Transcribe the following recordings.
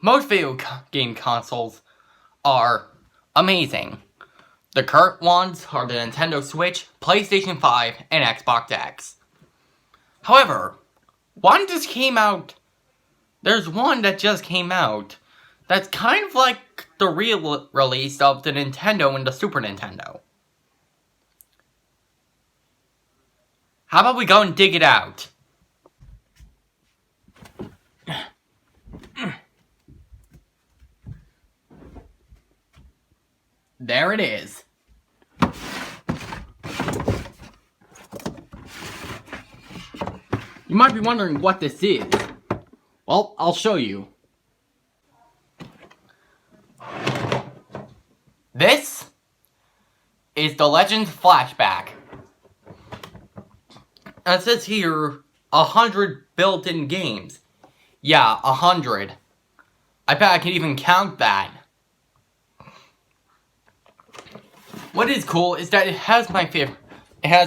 most video game consoles are amazing. The current ones are the Nintendo Switch, PlayStation 5, and Xbox X. However, one just came out. There's one that just came out that's kind of like the real release of the Nintendo and the Super Nintendo. How about we go and dig it out? There it is. You might be wondering what this is. Well, I'll show you. This is the Legends Flashback. And it says here, 100 built-in games. Yeah, 100. I bet I can even count that. What is cool is that it has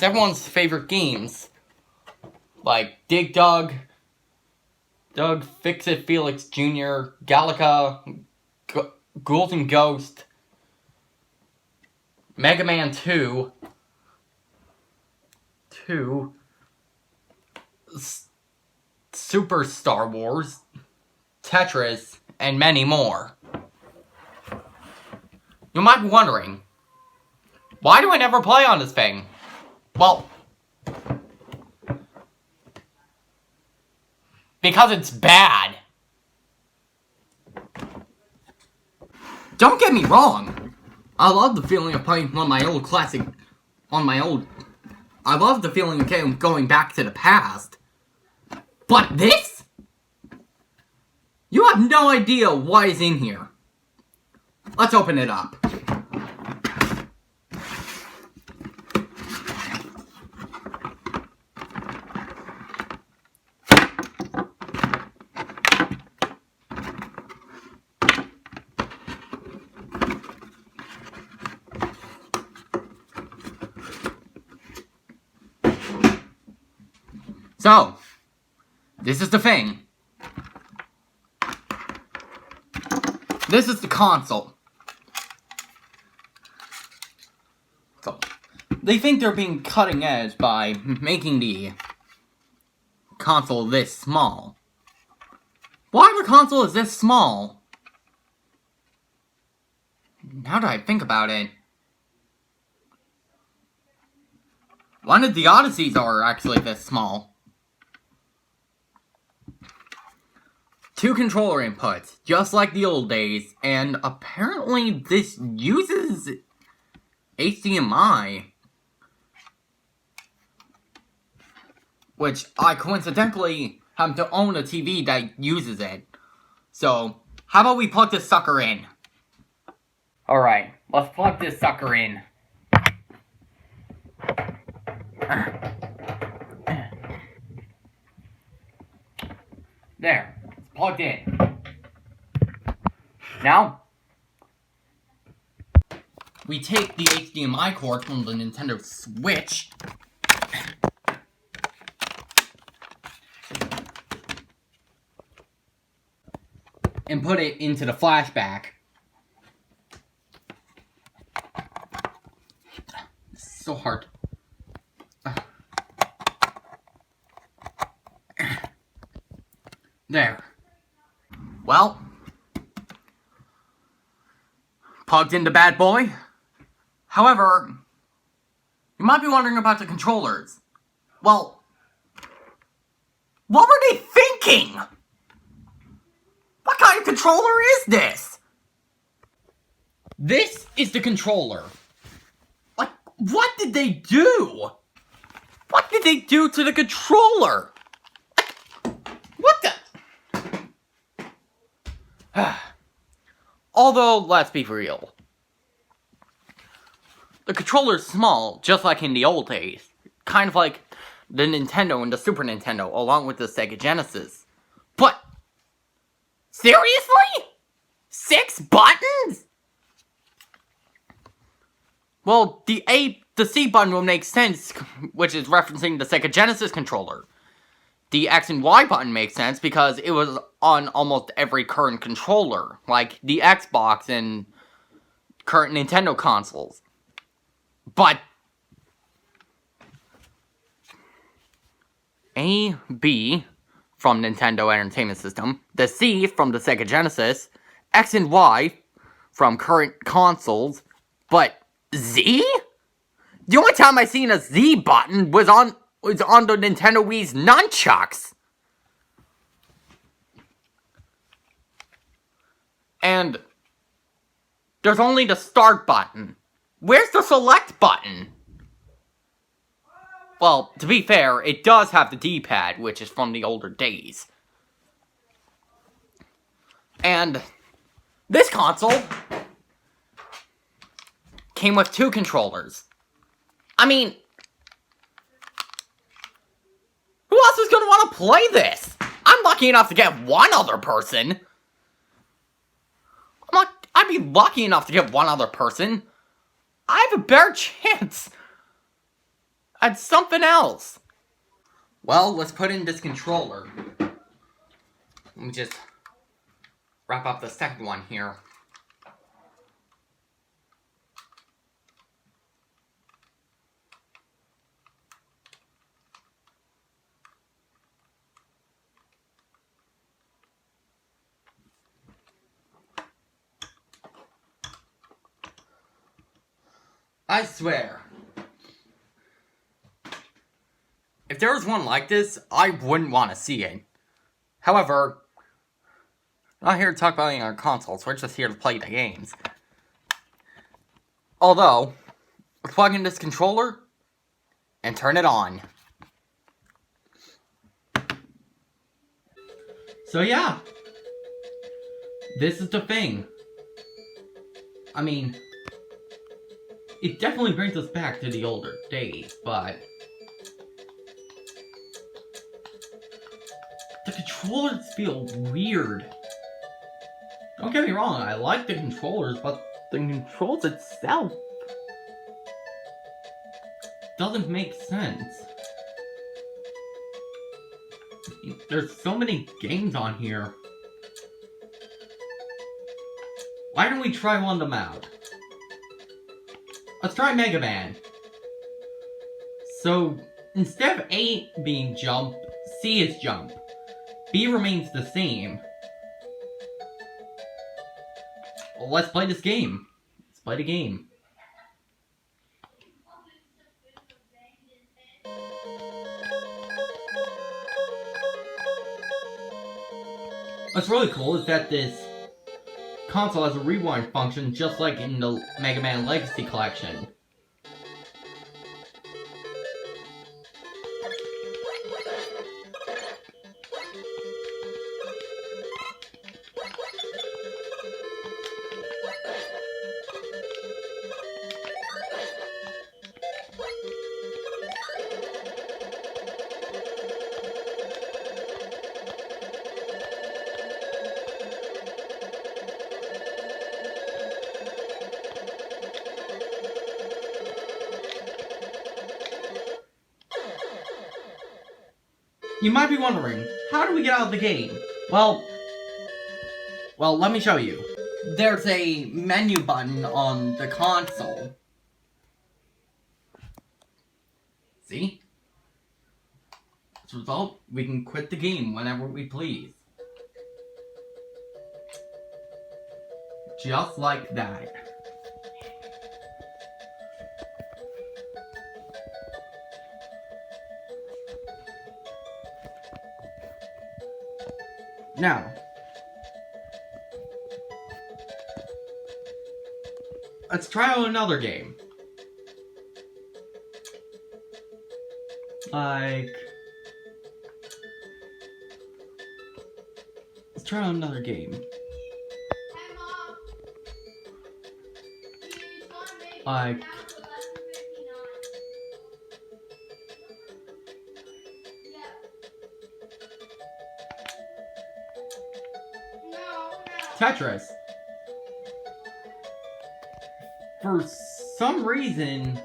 everyone's favorite games. Like Dig Dug, Fix-It Felix Jr., Galaga, Ghouls and Ghost, Mega Man 2, Super Star Wars, Tetris, and many more. You might be wondering, why do I never play on this thing? Well, because it's bad. Don't get me wrong. I love the feeling of playing on my old classic, I love the feeling of going back to the past. But this? You have no idea what is in here. Let's open it up. So, this is the thing. This is the console. So, they think they're being cutting edge by making the console this small. Why the console is this small? Now that I think about it, one of the Odysseys are actually this small. 2 controller inputs, just like the old days, and apparently this uses HDMI. Which I coincidentally happen to own a TV that uses it. So, how about we plug this sucker in? Alright, let's plug this sucker in. There. Plugged in. Now, we take the HDMI cord from the Nintendo Switch and put it into the Flashback. It's so hard. There. Well, plugged in the bad boy. However, you might be wondering about the controllers. Well, what were they thinking? What kind of controller is this? This is the controller. Like, what did they do? What did they do to the controller? What the? Although, let's be real. The controller's small, just like in the old days. Kind of like the Nintendo and the Super Nintendo, along with the Sega Genesis. But, seriously? 6 buttons? Well, the C button will make sense, which is referencing the Sega Genesis controller. The X and Y button makes sense because it was on almost every current controller, like the Xbox and current Nintendo consoles. But A, B from Nintendo Entertainment System, the C from the Sega Genesis, X and Y from current consoles, but Z? The only time I seen a Z button was on the Nintendo Wii's nunchucks. And there's only the start button. Where's the select button? Well, to be fair, it does have the D-pad, which is from the older days. And this console came with 2 controllers. I mean, who else is going to want to play this? I'm lucky enough to get one other person. I'd be lucky enough to get one other person. I have a better chance at something else. Well, let's put in this controller. Let me just wrap up the second one here. I swear, if there was one like this, I wouldn't want to see it. However, I'm not here to talk about any other consoles, we're just here to play the games. Although, plug in this controller and turn it on. So yeah, this is the thing. I mean, it definitely brings us back to the older days, but the controllers feel weird. Don't get me wrong, I like the controllers, but the controls itself doesn't make sense. There's so many games on here. Why don't we try one of them out? Let's try Mega Man. So, instead of A being jump, C is jump. B remains the same. Well, let's play this game. Let's play the game. What's really cool is that this console has a rewind function just like in the Mega Man Legacy Collection. You might be wondering, how do we get out of the game? Well, let me show you. There's a menu button on the console. See? As a result, we can quit the game whenever we please. Just like that. Now, let's try out another game. Let's try out another game. Tetris. For some reason,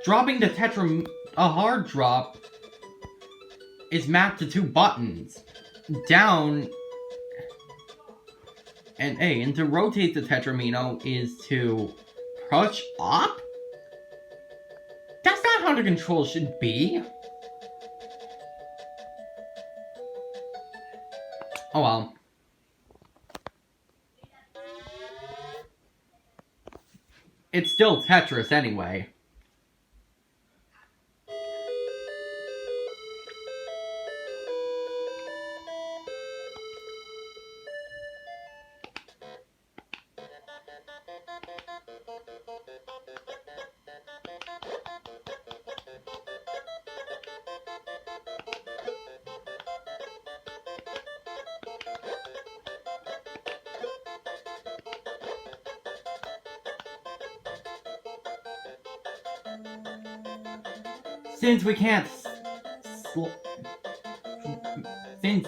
dropping the Tetra, a hard drop, is mapped to 2 buttons. Down and A. And to rotate the Tetramino is to push up? That's not how the control should be. Oh well. It's still Tetris anyway. Since we can't since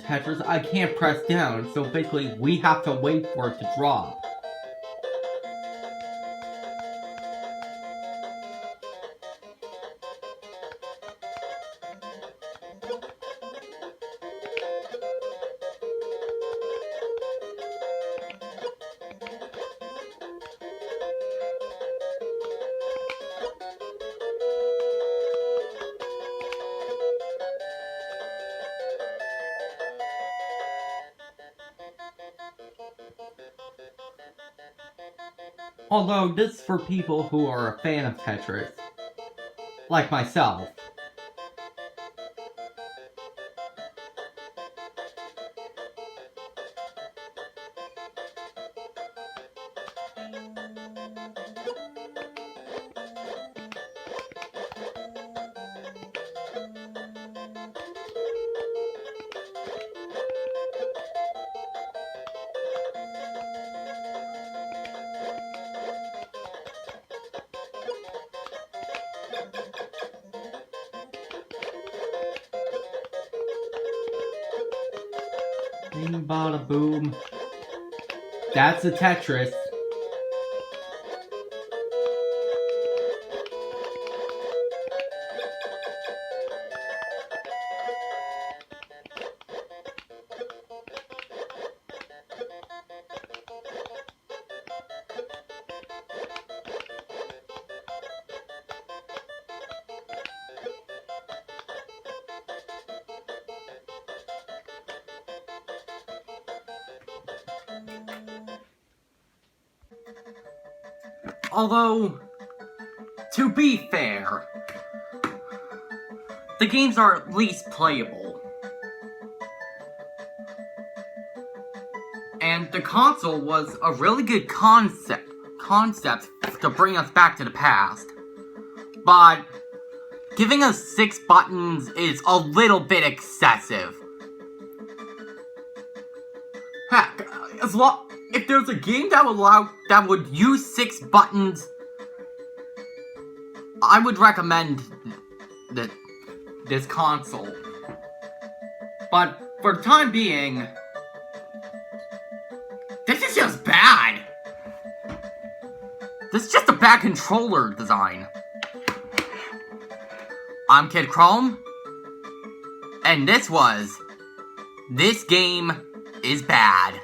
Tetris, I can't press down, so basically we have to wait for it to drop. Although, this is for people who are a fan of Tetris. Like myself. Bing bada boom. That's a Tetris. Although, to be fair, the games are at least playable. And the console was a really good concept to bring us back to the past. But giving us 6 buttons is a little bit excessive. Heck, if there's a game that would use 6 buttons, I would recommend this console. But for the time being, this is just bad. This is just a bad controller design. I'm Kid Chrome, and this game is bad.